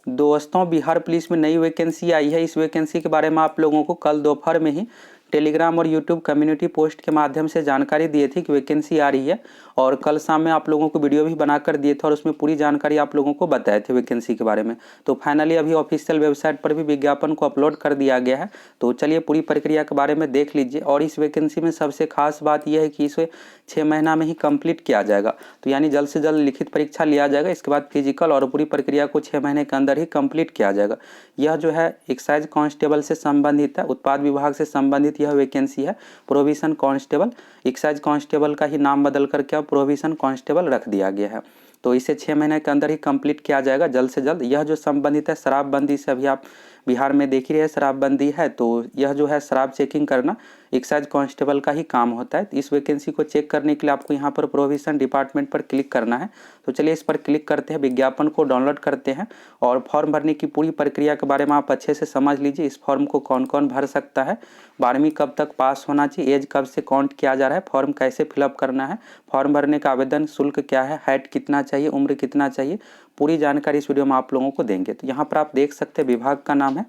दोस्तों, बिहार पुलिस में नई वैकेंसी आई है। इस वैकेंसी के बारे में आप लोगों को कल दोपहर में ही टेलीग्राम और यूट्यूब कम्युनिटी पोस्ट के माध्यम से जानकारी दिए थी कि वैकेंसी आ रही है, और कल शाम में आप लोगों को वीडियो भी बनाकर दिए थे और उसमें पूरी जानकारी आप लोगों को बताए थे वैकेंसी के बारे में। तो फाइनली अभी ऑफिशियल वेबसाइट पर भी विज्ञापन को अपलोड कर दिया गया है। तो चलिए पूरी प्रक्रिया के बारे में देख लीजिए। और इस वैकेंसी में सबसे खास बात यह है कि इसे 6 महीना में ही कंप्लीट किया जाएगा। तो यानी जल्द से जल्द लिखित परीक्षा लिया जाएगा, इसके बाद फिजिकल, और पूरी प्रक्रिया को 6 महीने के अंदर ही कंप्लीट किया जाएगा। यह जो है एक्साइज कांस्टेबल से संबंधित है, उत्पाद विभाग से संबंधित यह वैकेंसी है। प्रोविजन कांस्टेबल, एक्साइज कांस्टेबल का ही नाम बदल करके अब प्रोविजन कांस्टेबल रख दिया गया है। तो इसे 6 महीने के अंदर ही कंप्लीट किया जाएगा जल्द से जल्द। यह जो संबंधित है शराबबंदी से, अभी आप बिहार में देख ही रहे शराबबंदी है, तो यह जो है शराब चेकिंग करना एक्साइज कांस्टेबल का ही काम होता है। इस वैकेंसी को चेक करने के लिए आपको यहाँ पर प्रोविजन डिपार्टमेंट पर क्लिक करना है। तो चलिए इस पर क्लिक करते हैं, विज्ञापन को डाउनलोड करते हैं और फॉर्म भरने की पूरी प्रक्रिया के बारे में आप अच्छे से समझ लीजिए। इस फॉर्म को कौन कौन भर सकता है, 12वीं कब तक पास होना चाहिए, एज कब से काउंट किया जा रहा है, फॉर्म कैसे फिलअप करना है, फॉर्म भरने का आवेदन शुल्क क्या है, हाइट कितना चाहिए, उम्र कितना चाहिए, पूरी जानकारी इस वीडियो में आप लोगों को देंगे। तो यहाँ पर आप देख सकते हैं विभाग का नाम है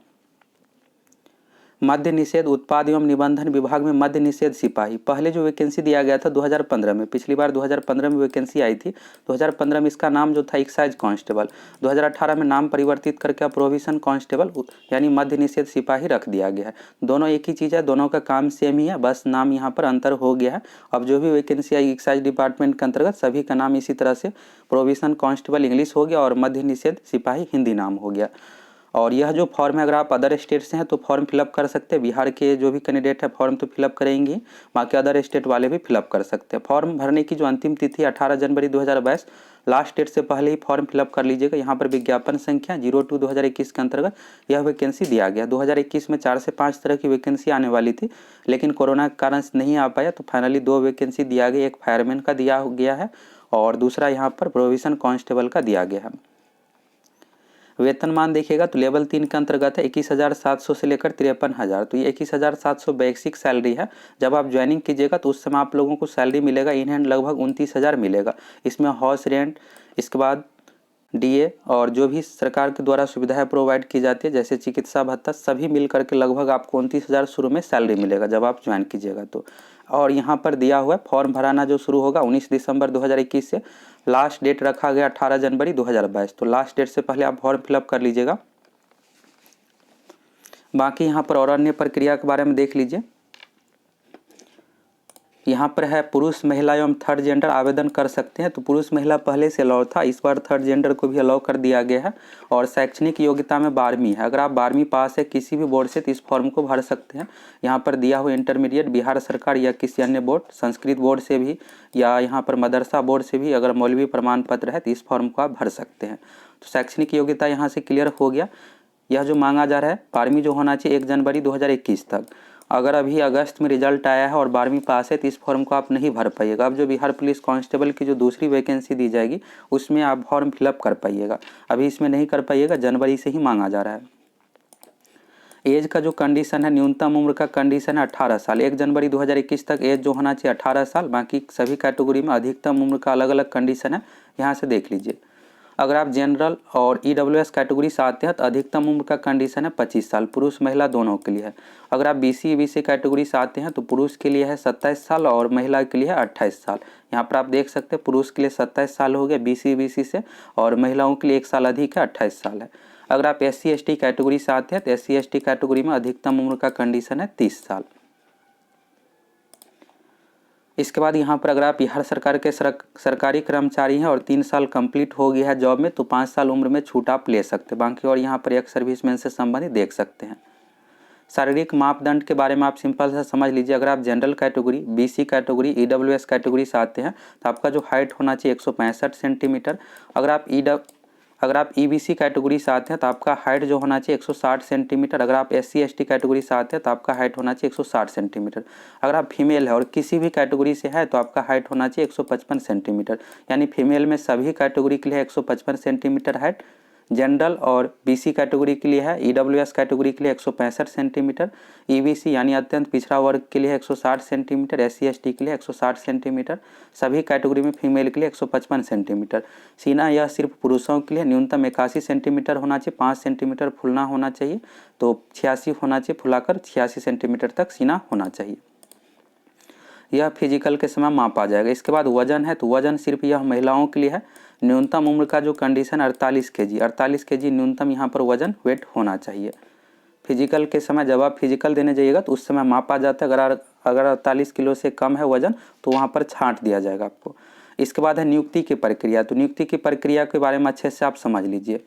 मद्य निषेध उत्पाद एवं निबंधन विभाग में मद्य निषेध सिपाही। पहले जो वैकेंसी दिया गया था 2015 में, पिछली बार 2015 में वैकेंसी आई थी। 2015 में इसका नाम जो था एक्साइज कांस्टेबल, 2018 में नाम परिवर्तित करके प्रोविजन कांस्टेबल यानी मद्य निषेध सिपाही रख दिया गया है। दोनों एक ही चीज़ है, दोनों का काम सेम ही है, बस नाम यहाँ पर अंतर हो गया है। अब जो भी वैकेंसी आई एक्साइज डिपार्टमेंट के अंतर्गत सभी का नाम इसी तरह से प्रोविजन कांस्टेबल इंग्लिश हो गया और मद्य निषेध सिपाही हिंदी नाम हो गया। और यह जो फॉर्म है, अगर आप अदर स्टेट से हैं तो फॉर्म फिलअप कर सकते हैं। बिहार के जो भी कैंडिडेट है फॉर्म तो फिलअप करेंगे, बाकी अदर स्टेट वाले भी फिलअप कर सकते हैं। फॉर्म भरने की जो अंतिम तिथि 18 जनवरी 2022, लास्ट डेट से पहले ही फॉर्म फिलअप कर लीजिएगा। यहाँ पर विज्ञापन संख्या 02/2021 के अंतर्गत यह वैकेंसी दिया गया। 2021 में 4 से 5 तरह की वैकेंसी आने वाली थी, लेकिन कोरोना के कारण से नहीं आ पाया, तो फाइनली 2 वैकेंसी दिया गया। एक फायरमैन का दिया गया है और दूसरा यहाँ पर प्रोविजन कांस्टेबल का दिया गया है। वेतनमान देखिएगा तो लेवल 3 के अंतर्गत है 21,700 से लेकर 53,000। तो ये 21,700 बेसिक सैलरी है। जब आप ज्वाइनिंग कीजिएगा तो उस समय आप लोगों को सैलरी मिलेगा इन हैंड लगभग 29,000 मिलेगा। इसमें हाउस रेंट, इसके बाद डीए और जो भी सरकार के द्वारा सुविधाएं प्रोवाइड की जाती है जैसे चिकित्सा भत्ता, सभी मिल करके लगभग आपको 29,000 शुरू में सैलरी मिलेगा जब आप ज्वाइन कीजिएगा तो। और यहाँ पर दिया हुआ है फॉर्म भराना जो शुरू होगा 19 दिसंबर 2021 से, लास्ट डेट रखा गया 18 जनवरी 2022। तो लास्ट डेट से पहले आप फॉर्म फिलअप कर लीजिएगा। बाकी यहाँ पर और अन्य प्रक्रिया के बारे में देख लीजिए। यहाँ पर है पुरुष महिला एवं थर्ड जेंडर आवेदन कर सकते हैं। तो पुरुष महिला पहले से अलाउ था, इस बार थर्ड जेंडर को भी अलाउ कर दिया गया है। और शैक्षणिक योग्यता में 12वीं है। अगर आप 12वीं पास है किसी भी बोर्ड से तो इस फॉर्म को भर सकते हैं। यहाँ पर दिया हुआ इंटरमीडिएट बिहार सरकार या किसी अन्य बोर्ड, संस्कृत बोर्ड से भी या यहाँ पर मदरसा बोर्ड से भी अगर मौलवी प्रमाण पत्र है तो इस फॉर्म को आप भर सकते हैं। तो शैक्षणिक योग्यता यहाँ से क्लियर हो गया। यह जो मांगा जा रहा है 12वीं जो होना चाहिए 1 जनवरी 2021 तक। अगर अभी अगस्त में रिजल्ट आया है और 12वीं पास है तो इस फॉर्म को आप नहीं भर पाइएगा। अब जो बिहार पुलिस कांस्टेबल की जो दूसरी वैकेंसी दी जाएगी उसमें आप फॉर्म फिलअप कर पाइएगा, अभी इसमें नहीं कर पाइएगा, जनवरी से ही मांगा जा रहा है। एज का जो कंडीशन है, न्यूनतम उम्र का कंडीशन है 18 साल। 1 जनवरी 2021 तक एज जो होना चाहिए 18 साल। बाकी सभी कैटेगरी में अधिकतम उम्र का अलग अलग कंडीशन है, यहाँ से देख लीजिए। अगर आप जनरल और ईडब्ल्यूएस कैटेगरी से आते हैं तो अधिकतम उम्र का कंडीशन है 25 साल, पुरुष महिला दोनों के लिए है। अगर आप बीसी ईबीसी कैटेगरी से आते हैं तो पुरुष के लिए है 27 साल और महिला के लिए है 28 साल। यहाँ पर आप देख सकते हैं पुरुष के लिए 27 साल हो गया बीसी ईबीसी से, और महिलाओं के लिए 1 साल अधिक है 28 साल है। अगर आप SC ST कैटेगरी से आते हैं तो SC ST कैटेगरी में अधिकतम उम्र का कंडीशन है 30 साल। इसके बाद यहाँ पर अगर आप बिहार सरकार के सरकारी कर्मचारी हैं और 3 साल कंप्लीट हो गया है जॉब में तो 5 साल उम्र में छूट आप ले सकते हैं। बाकी और यहाँ पर एक सर्विसमैन से संबंधित देख सकते हैं। शारीरिक मापदंड के बारे में आप सिंपल सा समझ लीजिए। अगर आप general category, BC category, EWS category से आते हैं तो आपका जो हाइट होना चाहिए 165 सेंटीमीटर। अगर आप EBC कैटेगरी से आते हैं तो आपका हाइट जो होना चाहिए 160 सेंटीमीटर। अगर आप SC ST कैटेगरी से आते हैं तो आपका हाइट होना चाहिए 160 सेंटीमीटर। अगर आप फीमेल है और किसी भी कैटेगरी से है तो आपका हाइट होना चाहिए 155 सेंटीमीटर। यानी फीमेल में सभी कैटेगरी के लिए 155 सेंटीमीटर हाइट, जनरल और बीसी कैटेगरी के लिए है, ईडब्ल्यूएस कैटेगरी के लिए 165 सेंटीमीटर, ईबीसी यानी अत्यंत पिछड़ा वर्ग के लिए 160 सेंटीमीटर, एससी एसटी के लिए 160 सेंटीमीटर, सभी कैटेगरी में फीमेल के लिए 155 सेंटीमीटर। सीना यह सिर्फ पुरुषों के लिए न्यूनतम 81 सेंटीमीटर होना चाहिए, 5 सेंटीमीटर फूलना होना चाहिए, तो 86 होना चाहिए, फुलाकर 86 सेंटीमीटर तक सीना होना चाहिए। यह फिजिकल के समय मापा जाएगा। इसके बाद वजन है, तो वजन सिर्फ यह महिलाओं के लिए है। न्यूनतम उम्र का जो कंडीशन 48 केजी, 48 केजी न्यूनतम यहाँ पर वजन वेट होना चाहिए। फिजिकल के समय जब आप फिजिकल देने जाइएगा तो उस समय मापा जाता है। अगर 48 किलो से कम है वजन तो वहाँ पर छांट दिया जाएगा आपको। इसके बाद है नियुक्ति की प्रक्रिया। तो नियुक्ति की प्रक्रिया के बारे में अच्छे से आप समझ लीजिए।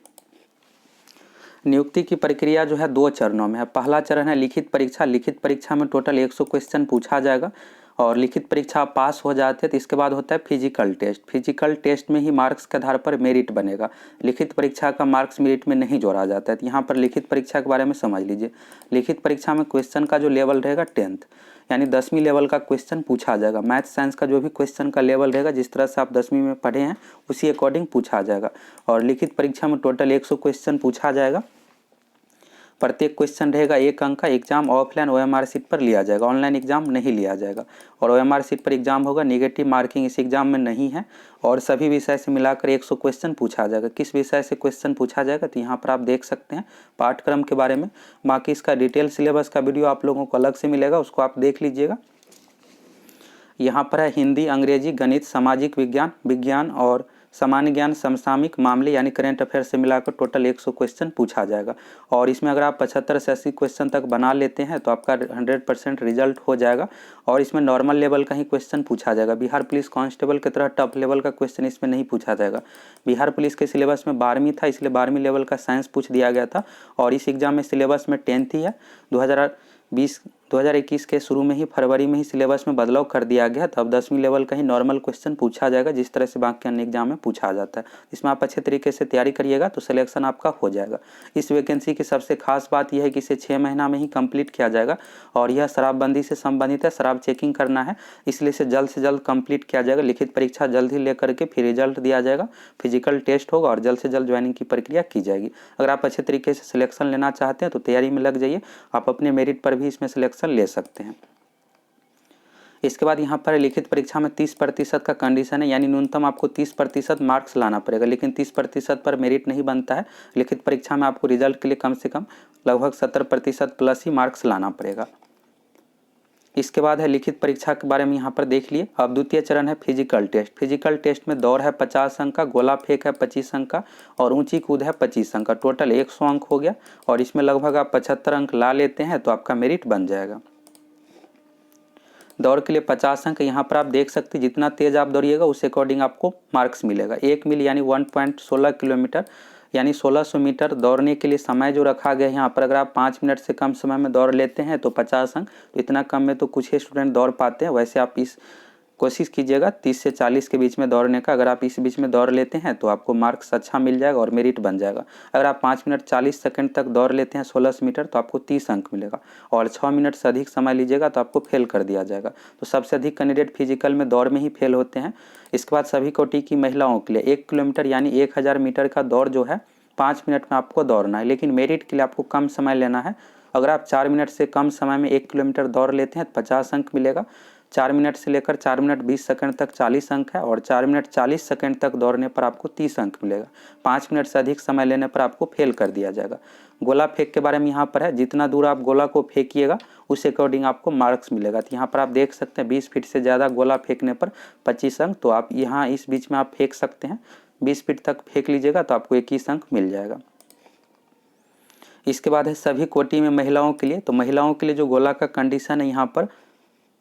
नियुक्ति की प्रक्रिया जो है 2 चरणों में है। पहला चरण है लिखित परीक्षा। लिखित परीक्षा में टोटल 100 क्वेश्चन पूछा जाएगा और लिखित परीक्षा पास हो जाते हैं तो इसके बाद होता है फिजिकल टेस्ट। फिजिकल टेस्ट में ही मार्क्स के आधार पर मेरिट बनेगा। लिखित परीक्षा का मार्क्स मेरिट में नहीं जोड़ा जाता है। तो यहाँ पर लिखित परीक्षा के बारे में समझ लीजिए। लिखित परीक्षा में क्वेश्चन का जो लेवल रहेगा 10th यानी 10वीं लेवल का क्वेश्चन पूछा जाएगा। मैथ साइंस का जो भी क्वेश्चन का लेवल रहेगा, जिस तरह से आप 10वीं में पढ़े हैं उसी अकॉर्डिंग पूछा जाएगा। और लिखित परीक्षा में टोटल 100 क्वेश्चन पूछा जाएगा। प्रत्येक क्वेश्चन रहेगा 1 अंक का। एग्जाम ऑफलाइन ओएमआर सीट पर लिया जाएगा, ऑनलाइन एग्जाम नहीं लिया जाएगा। और ओएमआर सीट पर एग्जाम होगा। नेगेटिव मार्किंग इस एग्जाम में नहीं है। और सभी विषय से मिलाकर 100 क्वेश्चन पूछा जाएगा। किस विषय से क्वेश्चन पूछा जाएगा तो यहाँ पर आप देख सकते हैं पाठ्यक्रम के बारे में। बाकी इसका डिटेल सिलेबस का वीडियो आप लोगों को अलग से मिलेगा, उसको आप देख लीजिएगा। यहाँ पर है हिंदी, अंग्रेजी, गणित, सामाजिक विज्ञान, विज्ञान और सामान्य ज्ञान, समसामयिक मामले यानी करंट अफेयर से मिलाकर टोटल 100 क्वेश्चन पूछा जाएगा। और इसमें अगर आप 75 से 80 क्वेश्चन तक बना लेते हैं तो आपका 100% रिजल्ट हो जाएगा। और इसमें नॉर्मल लेवल का ही क्वेश्चन पूछा जाएगा। बिहार पुलिस कांस्टेबल की तरह टफ लेवल का क्वेश्चन इसमें नहीं पूछा जाएगा। बिहार पुलिस के सिलेबस में 12वीं था, इसलिए 12वीं लेवल का साइंस पूछ दिया गया था। और इस एग्जाम में सिलेबस में 10th ही है। 2021 के शुरू में ही फरवरी में ही सिलेबस में बदलाव कर दिया गया। तो अब 10वीं लेवल का ही नॉर्मल क्वेश्चन पूछा जाएगा, जिस तरह से बाकी अन्य एग्जाम में पूछा जाता है। इसमें आप अच्छे तरीके से तैयारी करिएगा तो सिलेक्शन आपका हो जाएगा। इस वैकेंसी की सबसे खास बात यह है कि इसे 6 महीना में ही कंप्लीट किया जाएगा। और यह शराबबंदी से संबंधित है, शराब चेकिंग करना है, इसलिए इसे जल्द से जल्द कंप्लीट किया जाएगा। लिखित परीक्षा जल्द ही लेकर के फिर रिजल्ट दिया जाएगा, फिजिकल टेस्ट होगा और जल्द से जल्द ज्वाइनिंग की प्रक्रिया की जाएगी। अगर आप अच्छे तरीके से सिलेक्शन लेना चाहते हैं तो तैयारी में लग जाइए। आप अपने मेरिट पर भी इसमें सिलेक्शन ले सकते हैं। इसके बाद यहाँ पर लिखित परीक्षा में 30% का कंडीशन है, यानी न्यूनतम आपको 30% मार्क्स लाना पड़ेगा। लेकिन 30% पर मेरिट नहीं बनता है। लिखित परीक्षा में आपको रिजल्ट के लिए कम से कम लगभग 70% प्लस ही मार्क्स लाना पड़ेगा। इसके बाद है लिखित परीक्षा के बारे में यहाँ पर देख लिए। अब द्वितीय चरण है फिजिकल टेस्ट। फिजिकल टेस्ट में दौड़ है 50 अंक का, गोला फेंक है 25 अंक का और ऊंची कूद है 25 अंक का। टोटल 100 अंक हो गया। और इसमें लगभग आप 75 अंक ला लेते हैं तो आपका मेरिट बन जाएगा। दौड़ के लिए 50 अंक। यहाँ पर आप देख सकते हैं जितना तेज आप दौड़िएगा उस अकॉर्डिंग आपको मार्क्स मिलेगा। 1 मील यानी 1.16 किलोमीटर यानी 1600 मीटर दौड़ने के लिए समय जो रखा गया है यहाँ पर, अगर आप 5 मिनट से कम समय में दौड़ लेते हैं तो 50 अंक। तो इतना कम में तो कुछ ही स्टूडेंट दौड़ पाते हैं। वैसे आप इस कोशिश कीजिएगा 30 से 40 के बीच में दौड़ने का। अगर आप इस बीच में दौड़ लेते हैं तो आपको मार्क्स अच्छा मिल जाएगा और मेरिट बन जाएगा। अगर आप 5 मिनट 40 सेकंड तक दौड़ लेते हैं 1600 मीटर तो आपको 30 अंक मिलेगा। और 6 मिनट से अधिक समय लीजिएगा तो आपको फेल कर दिया जाएगा। तो सबसे अधिक कैंडिडेट फिजिकल में दौड़ में ही फेल होते हैं। इसके बाद सभी कोटि की महिलाओं के लिए 1 किलोमीटर यानी 1000 मीटर का दौड़ जो है 5 मिनट में आपको दौड़ना है। लेकिन मेरिट के लिए आपको कम समय लेना है। अगर आप 4 मिनट से कम समय में 1 किलोमीटर दौड़ लेते हैं तो 50 अंक मिलेगा। 4 मिनट से लेकर 4 मिनट 20 सेकंड तक 40 अंक है। और 4 मिनट 40 सेकंड तक दौड़ने पर आपको 30 अंक मिलेगा। 5 मिनट से अधिक समय लेने पर आपको फेल कर दिया जाएगा। गोला फेंक के बारे में यहाँ पर है, जितना दूर आप गोला को फेंकिएगा उस अकॉर्डिंग आपको मार्क्स मिलेगा। तो यहाँ पर आप देख सकते हैं 20 फीट से ज़्यादा गोला फेंकने पर 25 अंक। तो आप यहाँ इस बीच में आप फेंक सकते हैं, 20 फीट तक फेंक लीजिएगा तो आपको 21 अंक मिल जाएगा। इसके बाद है सभी कोटि में महिलाओं के लिए। तो महिलाओं के लिए जो गोला का कंडीशन है यहाँ पर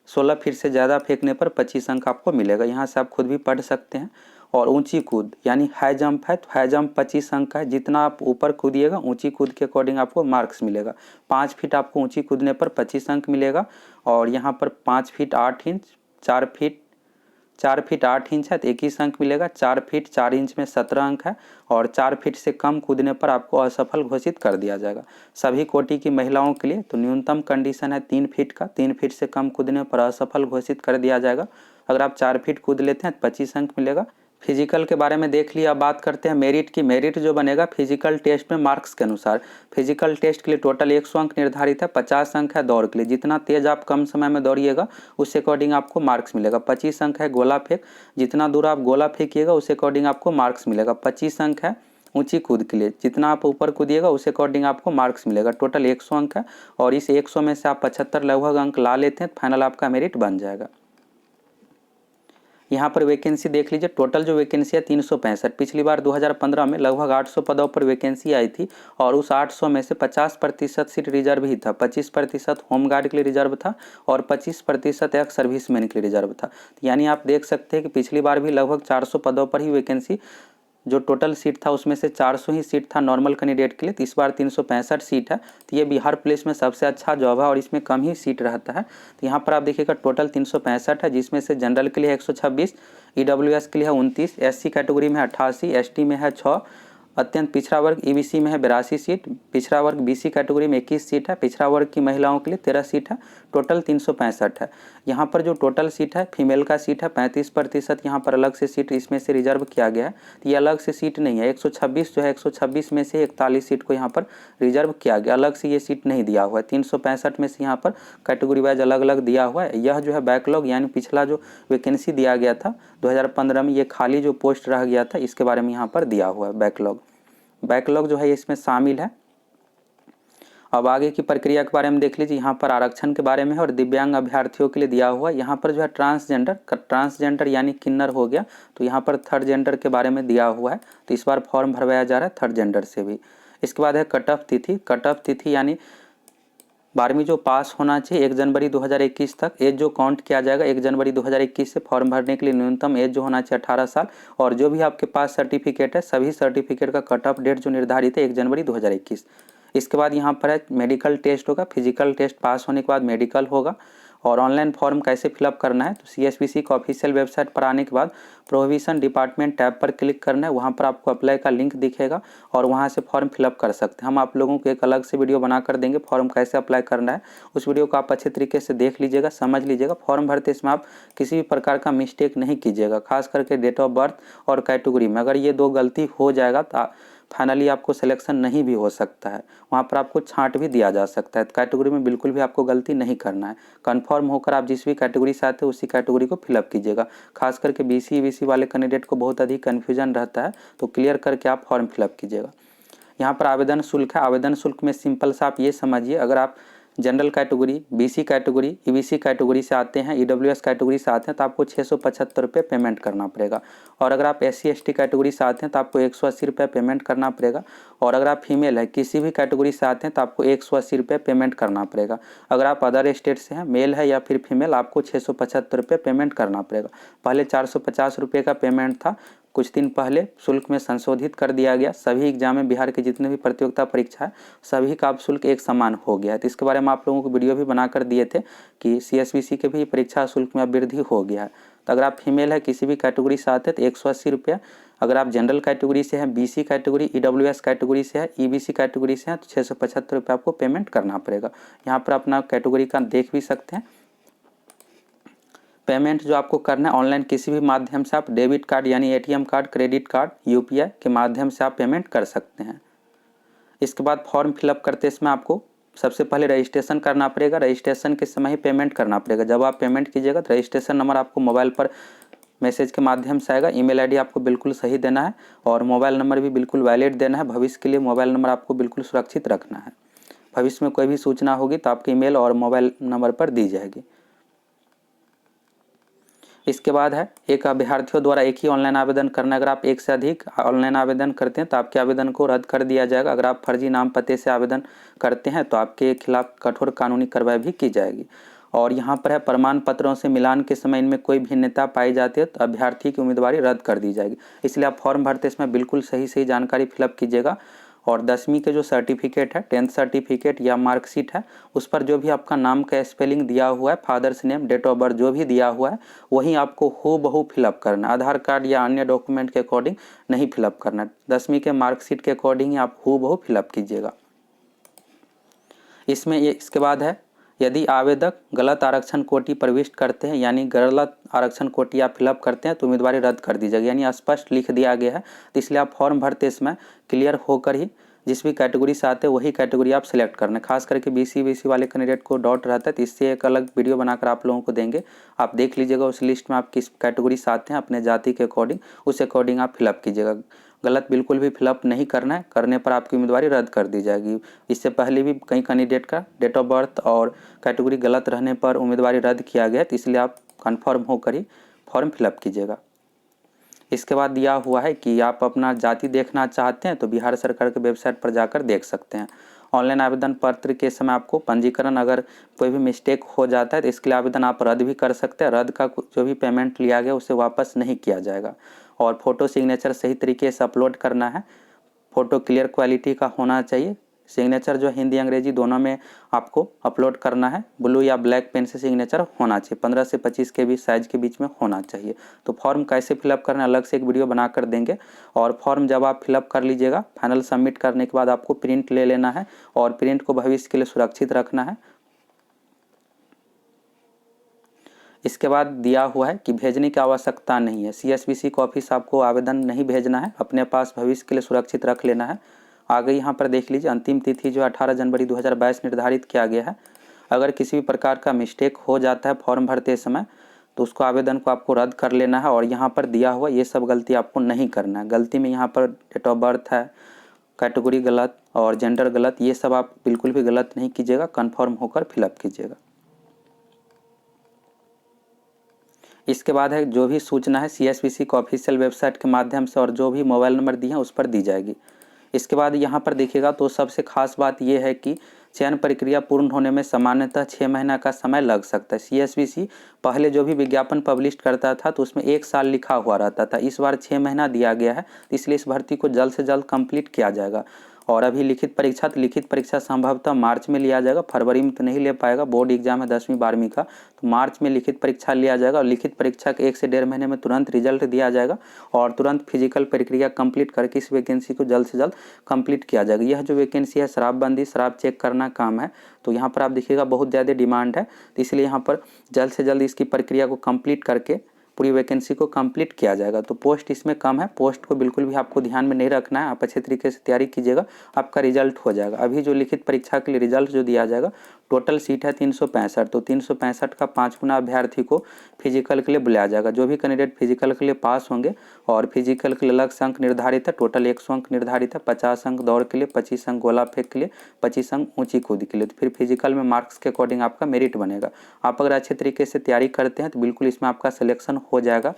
16 फीट से ज़्यादा फेंकने पर 25 अंक आपको मिलेगा। यहाँ से आप खुद भी पढ़ सकते हैं। और ऊंची कूद यानी हाई जंप है तो हाई जंप 25 अंक का है। जितना आप ऊपर कूदिएगा ऊंची कूद के अकॉर्डिंग आपको मार्क्स मिलेगा। 5 फीट आपको ऊंची कूदने पर 25 अंक मिलेगा। और यहाँ पर 5 फीट 8 इंच, 4 फीट 8 इंच है तो 21 अंक मिलेगा। 4 फीट 4 इंच में 17 अंक है। और 4 फीट से कम कूदने पर आपको असफल घोषित कर दिया जाएगा। सभी कोटि की महिलाओं के लिए तो न्यूनतम कंडीशन है 3 फीट का। 3 फीट से कम कूदने पर असफल घोषित कर दिया जाएगा। अगर आप 4 फीट कूद लेते हैं तो 25 अंक मिलेगा। फिजिकल के बारे में देख लिया। अब बात करते हैं मेरिट की। मेरिट जो बनेगा फिजिकल टेस्ट में मार्क्स के अनुसार। फिजिकल टेस्ट के लिए टोटल 100 अंक निर्धारित है, 50 अंक है दौड़ के लिए। जितना तेज आप कम समय में दौड़िएगा उस अकॉर्डिंग आपको मार्क्स मिलेगा। 25 अंक है गोला फेंक, जितना दूर आप गोला फेंकिएगा उस अकॉर्डिंग आपको मार्क्स मिलेगा। 25 अंक है ऊंची कूद के लिए, जितना आप ऊपर कूदिएगा उस अकॉर्डिंग आपको मार्क्स मिलेगा। टोटल 100 अंक है और इस 100 में से आप 75 लगभग अंक ला लेते हैं, फाइनल आपका मेरिट बन जाएगा। यहाँ पर वैकेंसी देख लीजिए। टोटल जो वैकेंसी है 365। पिछली बार 2015 में लगभग 800 पदों पर वैकेंसी आई थी और उस 800 में से 50% सीट रिजर्व ही था। 25% होमगार्ड के लिए रिजर्व था और 25% एक्स सर्विसमैन के लिए रिजर्व था। यानी आप देख सकते हैं कि पिछली बार भी लगभग 400 पदों पर ही वैकेंसी, जो टोटल सीट था उसमें से 400 ही सीट था नॉर्मल कैंडिडेट के लिए। तो इस बार 365 सीट है, तो ये बिहार पुलिस में सबसे अच्छा जॉब है और इसमें कम ही सीट रहता है। तो यहाँ पर आप देखिएगा टोटल 365 है, जिसमें से जनरल के लिए 126, ईडब्ल्यूएस के लिए है 29, एससी कैटेगरी में है 88, एसटी में है 6, अत्यंत पिछड़ा वर्ग ईबीसी में है 82 सीट, पिछड़ा वर्ग बीसी कैटेगरी में 21 सीट है, पिछड़ा वर्ग की महिलाओं के लिए 13 सीट है। टोटल 365 है। यहाँ पर जो टोटल सीट है फीमेल का सीट है 35%, यहाँ पर अलग से सीट इसमें से रिजर्व किया गया है। तो ये अलग से सीट नहीं है। 126 जो है 126 में से 41 सीट को यहाँ पर रिजर्व किया गया, अलग से ये सीट नहीं दिया हुआ है। 365 में से यहाँ पर कैटेगरी वाइज अलग अलग दिया हुआ है। यह जो है बैकलॉग यानी पिछला जो वैकेंसी दिया गया था 2015 में, ये खाली जो पोस्ट रह गया था इसके बारे में यहाँ पर दिया हुआ है। बैकलॉग जो है इसमें शामिल है। अब आगे की प्रक्रिया के बारे में देख लीजिए। यहाँ पर आरक्षण के बारे में है और दिव्यांग अभ्यर्थियों के लिए दिया हुआ। यहाँ पर जो है ट्रांसजेंडर यानी किन्नर हो गया, तो यहाँ पर थर्ड जेंडर के बारे में दिया हुआ है। तो इस बार फॉर्म भरवाया जा रहा है थर्ड जेंडर से भी। इसके बाद है कट ऑफ तिथि। कट ऑफ तिथि यानी 12वीं जो पास होना चाहिए 1 जनवरी 2021 तक। एज जो काउंट किया जाएगा 1 जनवरी 2021 से। फॉर्म भरने के लिए न्यूनतम एज जो होना चाहिए 18 साल और जो भी आपके पास सर्टिफिकेट है सभी सर्टिफिकेट का कट ऑफ डेट जो निर्धारित है 1 जनवरी 2021। इसके बाद यहाँ पर है मेडिकल टेस्ट होगा। फिजिकल टेस्ट पास होने के बाद मेडिकल होगा। और ऑनलाइन फॉर्म कैसे फिलअप करना है, तो सीएसबीसी का ऑफिशियल वेबसाइट पर आने के बाद प्रोविजन डिपार्टमेंट टैब पर क्लिक करना है। वहाँ पर आपको अप्लाई का लिंक दिखेगा और वहाँ से फॉर्म फिलअप कर सकते हैं। हम आप लोगों को एक अलग से वीडियो बना कर देंगे फॉर्म कैसे अप्लाई करना है। उस वीडियो को आप अच्छे तरीके से देख लीजिएगा, समझ लीजिएगा। फॉर्म भरते इसमें आप किसी भी प्रकार का मिस्टेक नहीं कीजिएगा, खास करके डेट ऑफ बर्थ और कैटेगरी में। अगर ये 2 गलती हो जाएगा तो फाइनली आपको सिलेक्शन नहीं भी हो सकता है, वहाँ पर आपको छांट भी दिया जा सकता है। तो कैटेगरी में बिल्कुल भी आपको गलती नहीं करना है। कन्फर्म होकर आप जिस भी कैटेगरी से आते हैं उसी कैटेगरी को फिलअप कीजिएगा। खास करके बीसी ईबीसी वाले कैंडिडेट को बहुत अधिक कन्फ्यूजन रहता है, तो क्लियर करके आप फॉर्म फिलअप कीजिएगा। यहाँ पर आवेदन शुल्क है। आवेदन शुल्क में सिंपल सा आप ये समझिए, अगर आप general category, BC category, EBC category से आते हैं, ईडब्ल्यूएस कैटेगरी से आते हैं तो आपको 675 रुपये पेमेंट करना पड़ेगा। और अगर आप एससी एसटी कैटेगरी से आते हैं तो आपको 180 रुपये पेमेंट करना पड़ेगा। और अगर आप फीमेल है किसी भी कैटेगरी से आते हैं तो आपको 180 रुपये पेमेंट करना पड़ेगा। अगर आप अदर स्टेट से हैं, मेल है या फिर फीमेल, आपको 675 रुपये पेमेंट करना पड़ेगा। पहले 450 रुपये का पेमेंट था, कुछ दिन पहले शुल्क में संशोधित कर दिया गया। सभी एग्जाम में बिहार के जितने भी प्रतियोगिता परीक्षा है सभी का अब शुल्क एक समान हो गया है। तो इसके बारे में आप लोगों को वीडियो भी बना कर दिए थे कि सीएसबीसी के भी परीक्षा शुल्क में अब वृद्धि हो गया है। तो अगर आप फीमेल है किसी भी कैटेगरी से आते हैं तो 180 रुपया। अगर आप जनरल कैटेगरी से हैं, बीसी कैटेगरी, ईडब्ल्यूएस कैटेगरी से है, ईबीसी कैटेगरी से हैं तो 675 रुपये आपको पेमेंट करना पड़ेगा। यहाँ पर अपना कैटेगरी का देख भी सकते हैं। पेमेंट जो आपको करना है ऑनलाइन किसी भी माध्यम से, आप डेबिट कार्ड यानी ATM card, credit card, UPI के माध्यम से आप पेमेंट कर सकते हैं। इसके बाद फॉर्म फिलअप करते समय आपको सबसे पहले रजिस्ट्रेशन करना पड़ेगा। रजिस्ट्रेशन के समय ही पेमेंट करना पड़ेगा। जब आप पेमेंट कीजिएगा तो रजिस्ट्रेशन नंबर आपको मोबाइल पर मैसेज के माध्यम से आएगा। ईमेल आईडी आपको बिल्कुल सही देना है और मोबाइल नंबर भी बिल्कुल वैलिड देना है। भविष्य के लिए मोबाइल नंबर आपको बिल्कुल सुरक्षित रखना है। भविष्य में कोई भी सूचना होगी तो आपके ईमेल और मोबाइल नंबर पर दी जाएगी। इसके बाद है एक अभ्यर्थियों द्वारा एक ही ऑनलाइन आवेदन करना। अगर आप एक से अधिक ऑनलाइन आवेदन करते हैं तो आपके आवेदन को रद्द कर दिया जाएगा। अगर आप फर्जी नाम पते से आवेदन करते हैं तो आपके खिलाफ कठोर कानूनी कार्रवाई भी की जाएगी। और यहाँ पर है प्रमाण पत्रों से मिलान के समय इनमें कोई भिन्नता पाई जाती है तो अभ्यर्थी की उम्मीदवारी रद्द कर दी जाएगी। इसलिए आप फॉर्म भरते समय बिल्कुल सही जानकारी फिलअप कीजिएगा। और 10वीं के जो सर्टिफिकेट है, 10th सर्टिफिकेट या मार्कशीट है, उस पर जो भी आपका नाम का स्पेलिंग दिया हुआ है, father's name, date of birth जो भी दिया हुआ है वही आपको हूबहू फिलअप करना है। आधार कार्ड या अन्य डॉक्यूमेंट के अकॉर्डिंग नहीं फिलअप करना है। 10वीं के मार्कशीट के अकॉर्डिंग ही आप हूबहू फिलअप कीजिएगा। इसमें ये इसके बाद है यदि आवेदक गलत आरक्षण कोटि प्रविष्ट करते हैं, यानी गलत आरक्षण कोटि आप फिलअप करते हैं, तो उम्मीदवारी रद्द कर दी जाएगी। यानी स्पष्ट लिख दिया गया है, तो इसलिए आप फॉर्म भरते समय क्लियर होकर ही जिस भी कैटेगरी से आते हैं वही कैटेगरी आप सिलेक्ट करना। खास करके BC वाले कैंडिडेट को डाउट रहता है, तो इससे एक अलग वीडियो बनाकर आप लोगों को देंगे, आप देख लीजिएगा। उस लिस्ट में आप किस कैटेगरी से आते हैं अपने जाति के अकॉर्डिंग, उस अकॉर्डिंग आप फिलअप कीजिएगा। गलत बिल्कुल भी फिलअप नहीं करना है, करने पर आपकी उम्मीदवारी रद्द कर दी जाएगी। इससे पहले भी कई कैंडिडेट का डेट ऑफ बर्थ और कैटेगरी गलत रहने पर उम्मीदवारी रद्द किया गया, तो इसलिए आप कन्फर्म होकर ही फॉर्म फिलअप कीजिएगा। इसके बाद दिया हुआ है कि आप अपना जाति देखना चाहते हैं तो बिहार सरकार के वेबसाइट पर जाकर देख सकते हैं। ऑनलाइन आवेदन पत्र के समय आपको पंजीकरण अगर कोई भी मिस्टेक हो जाता है तो इसके लिए आवेदन आप रद्द भी कर सकते हैं। रद्द का जो भी पेमेंट लिया गया उसे वापस नहीं किया जाएगा। और फोटो सिग्नेचर सही तरीके से अपलोड करना है, फ़ोटो क्लियर क्वालिटी का होना चाहिए। सिग्नेचर जो हिंदी अंग्रेजी दोनों में आपको अपलोड करना है। ब्लू या ब्लैक पेन से सिग्नेचर होना चाहिए, 15 से 25 के बीच साइज के बीच में होना चाहिए। तो फॉर्म कैसे फिलअप करना है अलग से एक वीडियो बना कर देंगे। और फॉर्म जब आप फिलअप कर लीजिएगा, फाइनल सबमिट करने के बाद आपको प्रिंट ले लेना है और प्रिंट को भविष्य के लिए सुरक्षित रखना है। इसके बाद दिया हुआ है कि भेजने की आवश्यकता नहीं है। CSBC का ऑफिस आपको आवेदन नहीं भेजना है, अपने पास भविष्य के लिए सुरक्षित रख लेना है। आगे यहाँ पर देख लीजिए, अंतिम तिथि जो 18 जनवरी 2022 निर्धारित किया गया है। अगर किसी भी प्रकार का मिस्टेक हो जाता है फॉर्म भरते समय तो उसको आवेदन को आपको रद्द कर लेना है। और यहाँ पर दिया हुआ ये सब गलती आपको नहीं करना है। गलती में यहाँ पर डेट ऑफ बर्थ है, कैटेगरी गलत और जेंडर गलत, ये सब आप बिल्कुल भी गलत नहीं कीजिएगा, कन्फर्म होकर फिलअप कीजिएगा। इसके बाद है जो भी सूचना है CSBC को ऑफिशियल वेबसाइट के माध्यम से और जो भी मोबाइल नंबर दिए हैं उस पर दी जाएगी। इसके बाद यहाँ पर देखिएगा तो सबसे खास बात यह है कि चयन प्रक्रिया पूर्ण होने में सामान्यतः 6 महीना का समय लग सकता है। CSBC पहले जो भी विज्ञापन पब्लिश करता था तो उसमें 1 साल लिखा हुआ रहता था, इस बार 6 महीना दिया गया है, इसलिए इस भर्ती को जल्द से जल्द कंप्लीट किया जाएगा। और अभी लिखित परीक्षा संभवतः मार्च में लिया जाएगा, फरवरी में तो नहीं ले पाएगा। बोर्ड एग्जाम है 10वीं 12वीं का, तो मार्च में लिखित परीक्षा लिया जाएगा और लिखित परीक्षा के 1 से 1.5 महीने में तुरंत रिजल्ट दिया जाएगा और तुरंत फिजिकल प्रक्रिया कंप्लीट करके इस वैकेंसी को जल्द से जल्द कंप्लीट किया जाएगा। यह जो वैकेंसी है शराबबंदी, शराब चेक करना काम है, तो यहाँ पर आप देखिएगा बहुत ज़्यादा डिमांड है, तो इसलिए यहाँ पर जल्द से जल्द इसकी प्रक्रिया को कंप्लीट करके पूरी वैकेंसी को कंप्लीट किया जाएगा। तो पोस्ट इसमें कम है, पोस्ट को बिल्कुल भी आपको ध्यान में नहीं रखना है, आप अच्छे तरीके से तैयारी कीजिएगा, आपका रिजल्ट हो जाएगा। अभी जो लिखित परीक्षा के लिए रिजल्ट जो दिया जाएगा, टोटल सीट है 365, तो 365 का 5 गुना अभ्यर्थी को फिजिकल के लिए बुलाया जाएगा। जो भी कैंडिडेट फिजिकल के लिए पास होंगे, और फिजिकल के लिए अलग से अंक निर्धारित है, टोटल 100 अंक निर्धारित है, 50 अंक दौड़ के लिए, 25 अंक गोला फेंक के लिए, 25 अंक ऊंची कूद के लिए। तो फिर फिजिकल में मार्क्स के अकॉर्डिंग आपका मेरिट बनेगा। आप अगर अच्छे तरीके से तैयारी करते हैं तो बिल्कुल इसमें आपका सिलेक्शन हो जाएगा।